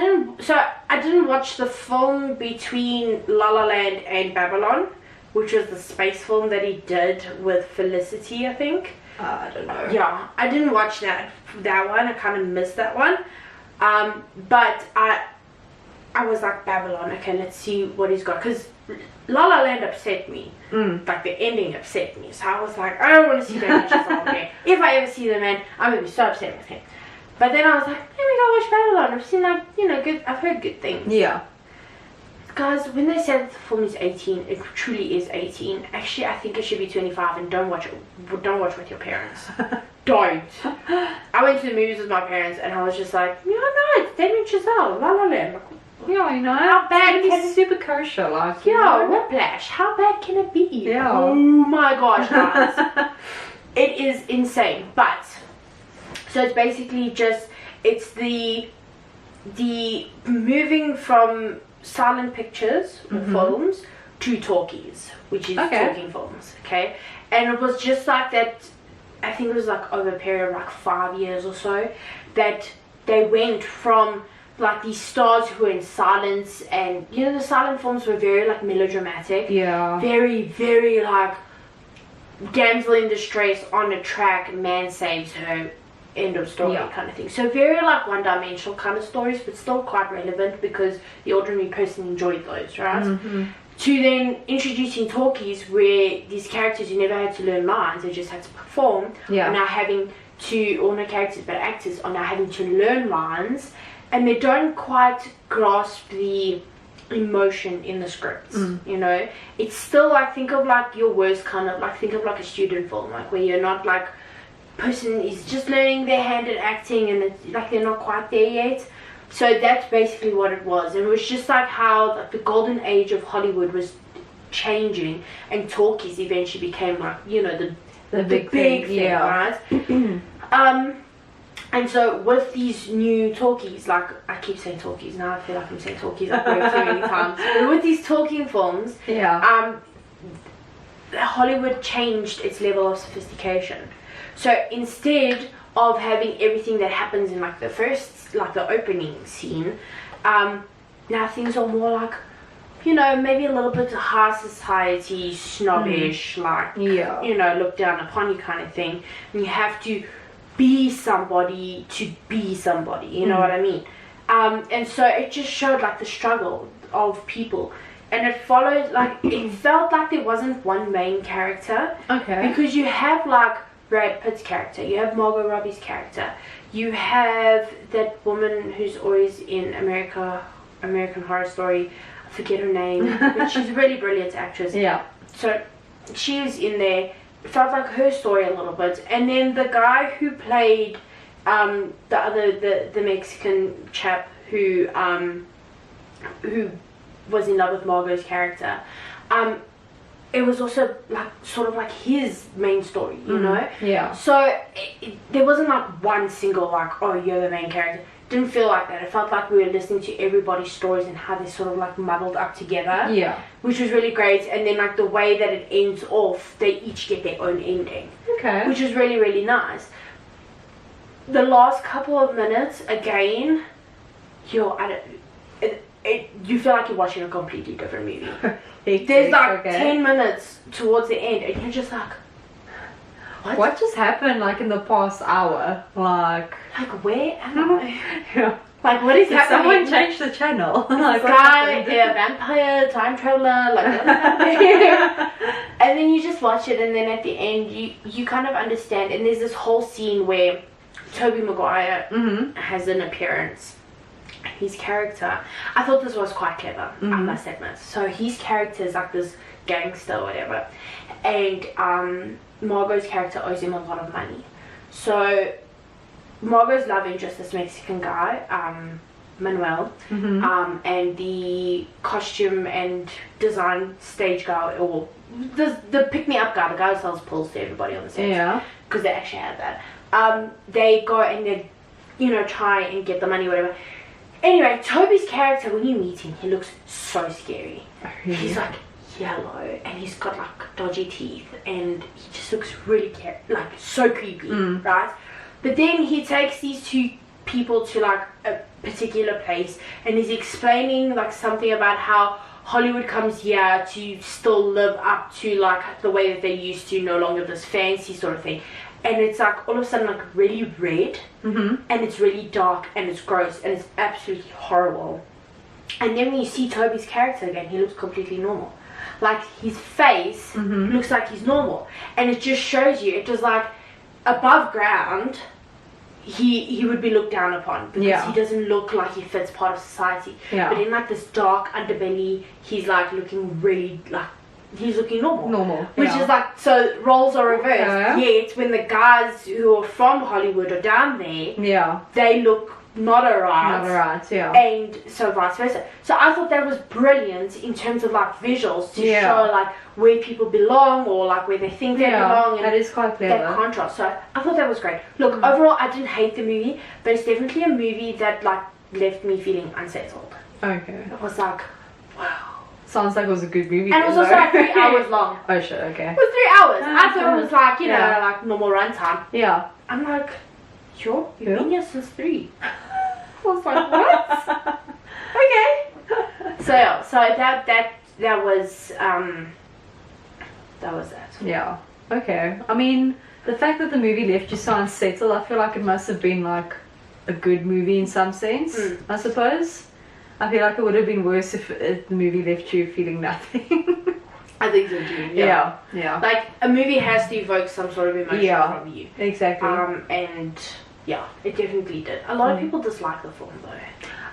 didn't watch the film between La La Land and Babylon, which was the space film that he did with Felicity, I think. I don't know. Yeah, I didn't watch that one. I kind of missed that one. But I was like, Babylon, okay, let's see what he's got, because La La Land upset me. Like, the ending upset me. So I was like, I don't want to see that Chazelle again. If I ever see the man, I'm going to be so upset with him. But then I was like, let me go watch Babylon. I've seen, like, good, I've heard good things. Yeah. Guys, when they said that the film is 18, it truly is 18. Actually, I think it should be 25, and don't watch with your parents. Don't. I went to the movies with my parents, and I was just like, no, it's Damien Chazelle, La La Land. Like, Yeah, how bad can it's super kosher, like. Yeah, Whiplash. How bad can it be? Yeah. Oh my gosh, guys. It is insane. But so it's basically just the moving from silent pictures or films to talkies, which is talking films, okay? And it was just like that, I think it was like over a period of like 5 years or so, that they went from like these stars who were in silence, and you know the silent films were very like melodramatic, very, very like damsel in distress on a track, man saves her, end of story kind of thing. So very like one-dimensional kind of stories, but still quite relevant because the ordinary person enjoyed those, right? To then introducing talkies where these characters who never had to learn lines, they just had to perform, are now having to, or no characters but actors are now having to learn lines, and they don't quite grasp the emotion in the scripts, you know? It's still like, think of like your worst kind of, like think of like a student film, like where you're not like, person is just learning their hand at acting and it's like they're not quite there yet. So that's basically what it was, and it was just like how like the golden age of Hollywood was changing, and talkies eventually became like, you know, the big thing, right? And so with these new talkies, like I keep saying talkies now, I feel like I'm saying talkies like way too many times. But with these talking films, Hollywood changed its level of sophistication. So instead of having everything that happens in like the first, like the opening scene, now things are more like, you know, maybe a little bit high society, snobbish, like, you know, look down upon you kind of thing. And you have to be somebody to be somebody, you know what I mean? And so it just showed like the struggle of people. And it followed, like, it felt like there wasn't one main character. Because you have like Brad Pitt's character, you have Margot Robbie's character, you have that woman who's always in American Horror Story, I forget her name, but she's a really brilliant actress. So she was in there. It felt like her story a little bit. And then the guy who played the Mexican chap who was in love with Margot's character, it was also like sort of like his main story, you know? So there wasn't like one single like, oh, you're the main character. It didn't feel like that. It felt like we were listening to everybody's stories and how they sort of like muddled up together. Which was really great. And then like the way that it ends off, they each get their own ending. Which was really, really nice. The last couple of minutes, again, you feel like you're watching a completely different movie. There's like 10 minutes towards the end and you're just like, what just happened like in the past hour? Like where am I? Like what is happening? Someone changed the channel. Like guy, a vampire, time traveler, like what is happening? And then you just watch it, and then at the end you kind of understand. And there's this whole scene where Tobey Maguire has an appearance. His character, I thought this was quite clever, I must admit. So his character is like this gangster or whatever, and Margot's character owes him a lot of money. So Margot's love interest, this Mexican guy, Manuel, and the costume and design stage guy, or the pick-me-up guy, the guy who sells pills to everybody on the set, because they actually have that. They go and they, you know, try and get the money, whatever. Anyway, Toby's character, when you meet him, he looks so scary. He's like yellow and he's got like dodgy teeth and he just looks really like so creepy, right? But then he takes these two people to like a particular place and he's explaining like something about how Hollywood comes here to still live up to like the way that they used to, no longer this fancy sort of thing. And it's like all of a sudden like really red, and it's really dark and it's gross and it's absolutely horrible. And then when you see Toby's character again, he looks completely normal. Like his face looks like he's normal, and it just shows you, it was like above ground he would be looked down upon because he doesn't look like he fits part of society. But in like this dark underbelly, he's like looking really like he's looking normal, which is like, so roles are reversed. Yet when the guys who are from Hollywood are down there, they look not alright, and so vice versa. So I thought that was brilliant in terms of like visuals to show like where people belong or like where they think they belong, and that is quite clever, that contrast. So I thought that was great. Look, overall I didn't hate the movie, but it's definitely a movie that like left me feeling unsettled. Okay. It was like, wow. Sounds like it was a good movie. And it was also like 3 hours long. Oh shit, okay. It was 3 hours. I thought it was like, you know, Yeah. like normal runtime. Yeah. I'm like, sure, you've Yeah. been here since 3. I was like, what? Okay. So that was that. Yeah. Okay. I mean, the fact that the movie left you so unsettled, I feel like it must have been like a good movie in some sense, I suppose. I feel like it would have been worse if the movie left you feeling nothing. I think so too. Yeah. Yeah. Like a movie has to evoke some sort of emotion from you. Exactly. And yeah, it definitely did. A lot of people dislike the film though.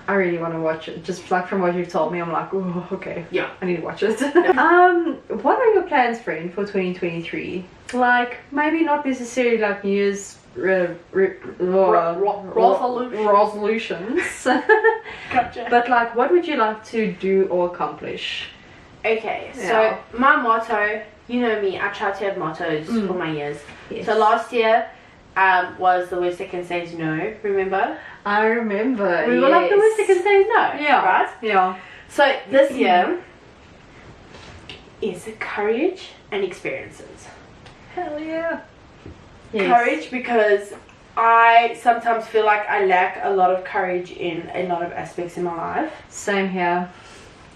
I really want to watch it. Just like from what you've told me, I'm like, oh, okay. Yeah. I need to watch it. What are your plans, friend, for 2023? Like, maybe not necessarily like New Year's resolutions. Gotcha. But like, what would you like to do or accomplish? Okay, Yeah. so my motto, you know me, I try to have mottos for my years. Yes. So last year was the worst I can say is no, remember? I remember. We were like the worst I can say is no. Yeah. Right? Yeah. So this year is courage and experiences. Hell yeah. Yes. Courage, because I sometimes feel like I lack a lot of courage in a lot of aspects in my life. Same here.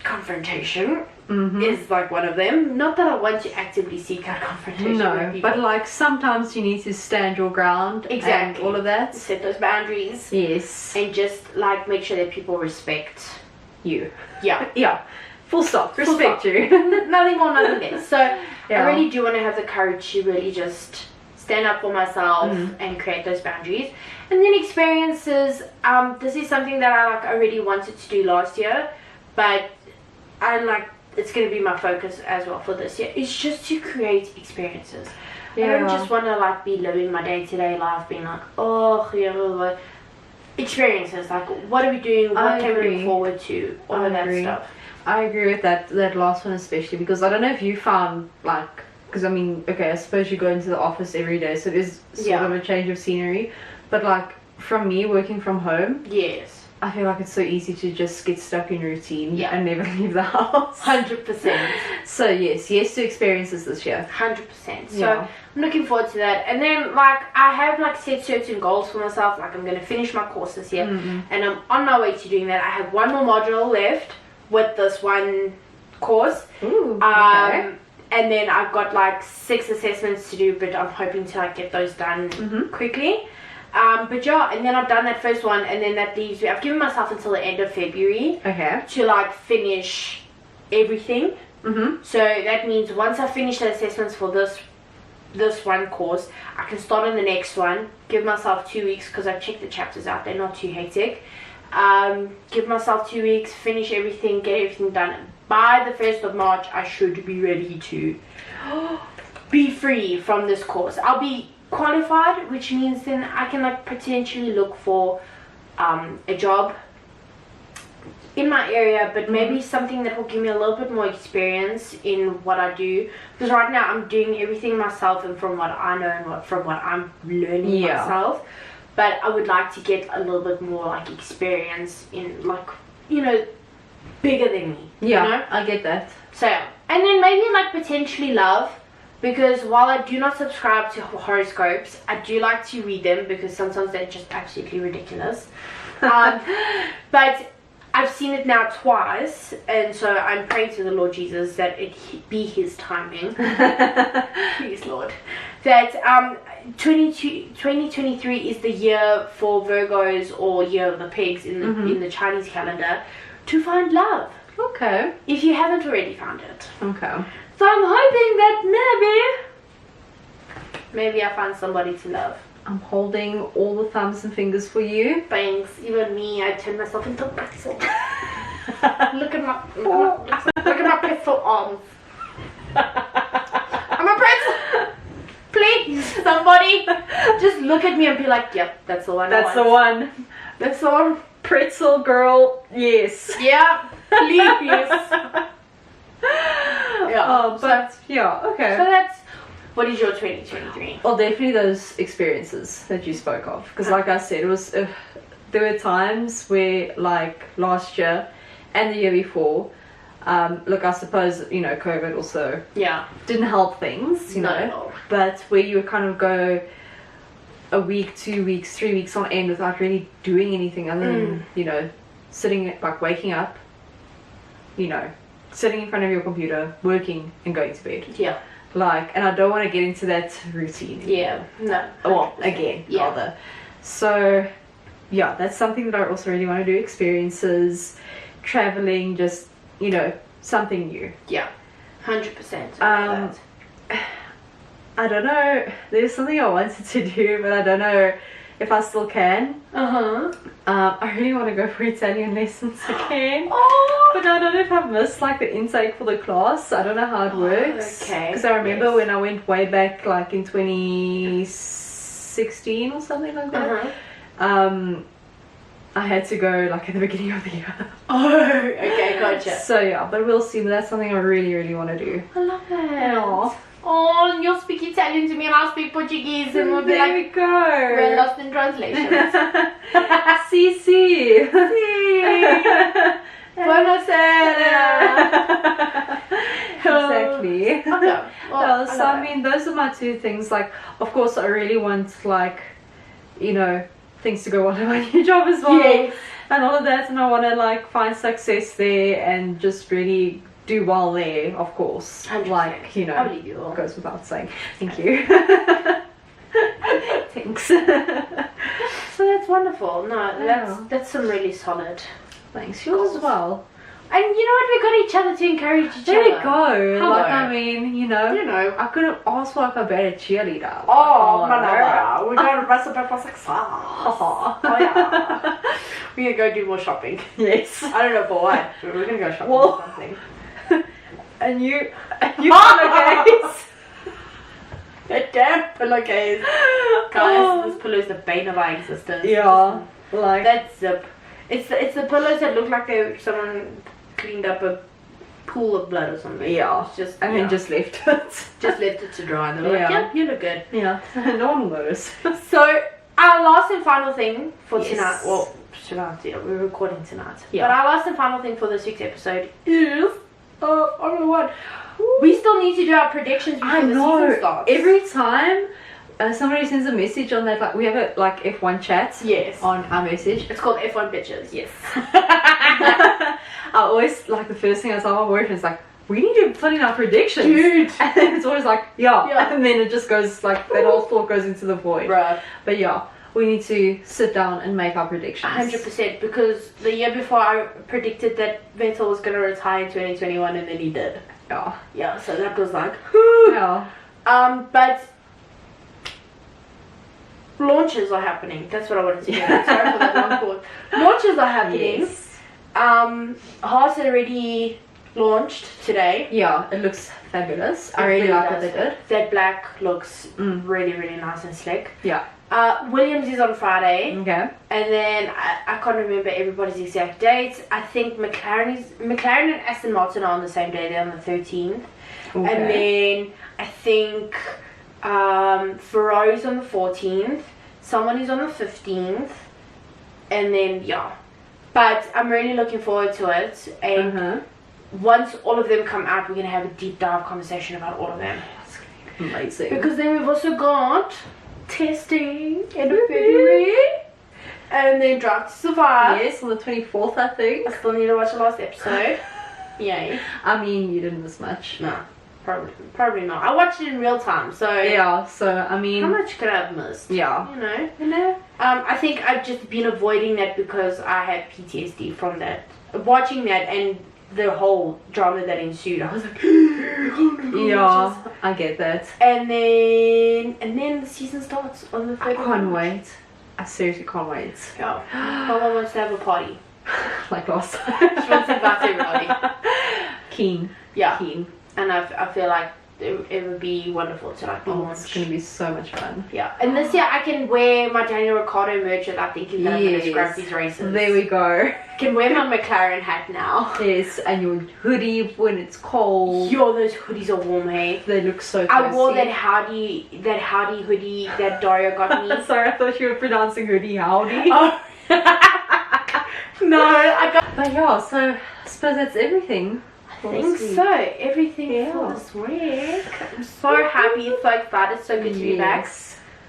Confrontation Mm-hmm. is like one of them. Not that I want to actively seek out confrontation with No, people. but like sometimes you need to stand your ground. Exactly. And all of that. Set those boundaries Yes. and just like make sure that people respect. You. Yeah. Yeah. Full stop. Full Respect stop. you. Nothing more, nothing less. So Yeah. I really do want to have the courage to really just stand up for myself and create those boundaries. And then experiences. This is something that I really wanted to do last year, but it's going to be my focus as well for this year. It's just to create experiences. I don't just want to be living my day-to-day life being like, oh, yeah, experiences. Like, what are we doing? What can we look forward to? All of that stuff. I agree with that last one especially, because I don't know if you found because I mean, okay, I suppose you go into the office every day, so there's sort of a change of scenery, but like from me working from home, Yes. I feel like it's so easy to just get stuck in routine and never leave the house. 100%. So yes to experiences this year. 100%. So Yeah. I'm looking forward to that. And then I have set certain goals for myself. Like I'm going to finish my course this year, and I'm on my way to doing that. I have one more module left with this one course. Ooh, okay. And then I've got 6 assessments to do, but I'm hoping to get those done quickly. But yeah, and then I've done that first one, and then that leaves me. I've given myself until the end of February to finish everything. So that means once I finish the assessments for this one course, I can start on the next one. Give myself 2 weeks because I've checked the chapters out; they're not too hectic. Give myself 2 weeks, finish everything, get everything done. By the 1st of March, I should be ready to be free from this course. I'll be qualified, which means then I can potentially look for a job in my area, but maybe something that will give me a little bit more experience in what I do, because right now I'm doing everything myself and from what I know and from what I'm learning myself. But I would like to get a little bit more experience in bigger than me. You know? I get that. So and then maybe potentially love. Because while I do not subscribe to horoscopes, I do like to read them because sometimes they're just absolutely ridiculous. But I've seen it now twice, and so I'm praying to the Lord Jesus that it be His timing. Please, Lord. That 2023 is the year for Virgos, or year of the pigs in the Chinese calendar, to find love. Okay. If you haven't already found it. Okay. So I'm hoping that maybe I find somebody to love. I'm holding all the thumbs and fingers for you. Thanks. Even me, I turned myself into a pretzel. Look at my pretzel arms. I'm a pretzel. Please, somebody, just look at me and be like, "Yep, that's the one." That's the one. That's the one. Pretzel girl. Yes. Yeah. Please. Oh, but okay. So that's, what is your 2023? Well, definitely those experiences that you spoke of, because like I said, it was there were times where last year and the year before. Look, I suppose, you know, COVID also Yeah. didn't help things, you Not know, at all. but where you would kind of go a week, 2 weeks, 3 weeks on end without really doing anything other than, you know, sitting, like waking up, you know, sitting in front of your computer, working and going to bed. Yeah. Like, and I don't want to get into that routine. Yeah. No. Well, 100%. again, Yeah. rather. So, yeah, that's something that I also really want to do. Experiences, traveling, just, you know, something new. Yeah. 100%. I don't know. There's something I wanted to do, but I don't know if I still can. I really want to go for Italian lessons again. Oh. But I don't know if I've missed like the intake for the class. I don't know how it works. Okay. Because I remember Yes. when I went way back, like in 2016 or something like that. I had to go like at the beginning of the year. Oh, okay, gotcha. So yeah, but we'll see. But that's something I really, really want to do. I love that. Aw. Oh, and you'll speak Italian to me and I'll speak Portuguese and we'll be There like, we go. we're lost in translation. Si, si. Buonasera. Exactly. Okay. Well, Well, so love I mean, those are my two things. Like, of course, I really want like, you know, things to go well in my new job as well, Yes. and all of that. And I want to like find success there and just really do well there. Of course, 100%. like, you know, I believe you will. goes without saying. Thank you. Thanks. So that's wonderful. No, Yeah. that's some really solid. Thanks. Yours as well. And you know what? We got each other to encourage each There other. we go. Hello. Like, I mean, you know, You know. I could have asked for like a better cheerleader. Oh, Hello. manana. We're going to recipe for success. Oh, Oh, yeah. We're going to go do more shopping. Yes. I don't know for what, but we're going to go shopping Well- for something. And you pillowcase. The damn pillowcase. Guys, this pillow is the bane of our existence. Yeah, like That zip. It's the pillows that look like someone cleaned up a pool of blood or something. yeah, It's just, and yeah. then just left it. Just left it to dry and they were Yeah. like, yeah, you look good. Yeah, no one knows. So, our last and final thing for Yes. tonight, well, tonight, yeah, we're recording tonight. Yeah. But our last and final thing for this week's episode is, I don't know what, we still need to do our predictions before I the season know. starts. Every time somebody sends a message on that, like we have a like F1 chat Yes. on our message. It's called F1 Bitches. Yes. I always like the first thing I tell my boyfriend is like, we need to put in our predictions. Dude. And then it's always like, yeah. Yeah. And then it just goes like that whole thought goes into the void. Bruh. But yeah, we need to sit down and make our predictions. 100%, because the year before I predicted that Vettel was going to retire in 2021 and then he did. Yeah. Yeah, so that was like, Yeah. but launches are happening. That's what I wanted to get. Sorry for that long pause. Launches are happening. Yes. Haas had already launched today. Yeah, it looks fabulous. I It really like what does. they did. That black looks Mm. really, really nice and slick. Yeah. Williams is on Friday, Okay. and then I can't remember everybody's exact dates. I think McLaren and Aston Martin are on the same day. They're on the 13th. Okay. And then I think Ferrari's on the 14th, someone is on the 15th, and then yeah. But I'm really looking forward to it. And Uh-huh. once all of them come out, we're going to have a deep dive conversation about all of them. That's gonna be amazing. Because then we've also got testing in February, and then Drive to Survive. Yes, on the 24th, I think. I still need to watch the last episode. Yay. I mean, you didn't miss much. No, probably not. I watched it in real time, so Yeah, so, I how mean, much could I have missed? yeah. You know. I think I've just been avoiding that because I had PTSD from that. Watching that and the whole drama that ensued, I was like, Yeah, I get that. And then the season starts on the 3rd I of can't March. wait. I seriously can't wait. Yeah. Mama wants to have a party. Like last time. She wants to invite everybody. Keen. Yeah. Keen. And I feel like it would be wonderful to like Oh, launch. it's gonna be so much fun. Yeah. And this year I can wear my Daniel Ricciardo merch without thinking that I'm going to Yes. scrap these races. There we go. Can wear my McLaren hat now. Yes, and your hoodie when it's cold. Yo, those hoodies are warm, hey. They look so I wore cozy. that howdy hoodie that Dario got me. Sorry, I thought you were pronouncing hoodie howdy. Oh. No, I got. But yeah, so I suppose that's everything. I think so. Everything for this week. I'm so happy, so excited, so good to be back.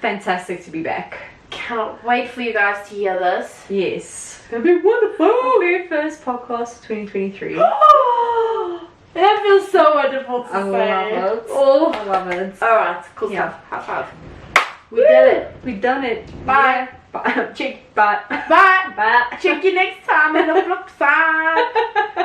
Fantastic to be back. Cannot wait for you guys to hear this. Yes. It's gonna be wonderful. Our very first podcast of 2023. That feels so wonderful to I say. love it. Oh, I love it. alright, cool Yeah. stuff. High five. We did it. We've done it. Bye. Yeah. Bye. Check. Bye. Bye. Bye. Check you next time on the flip side.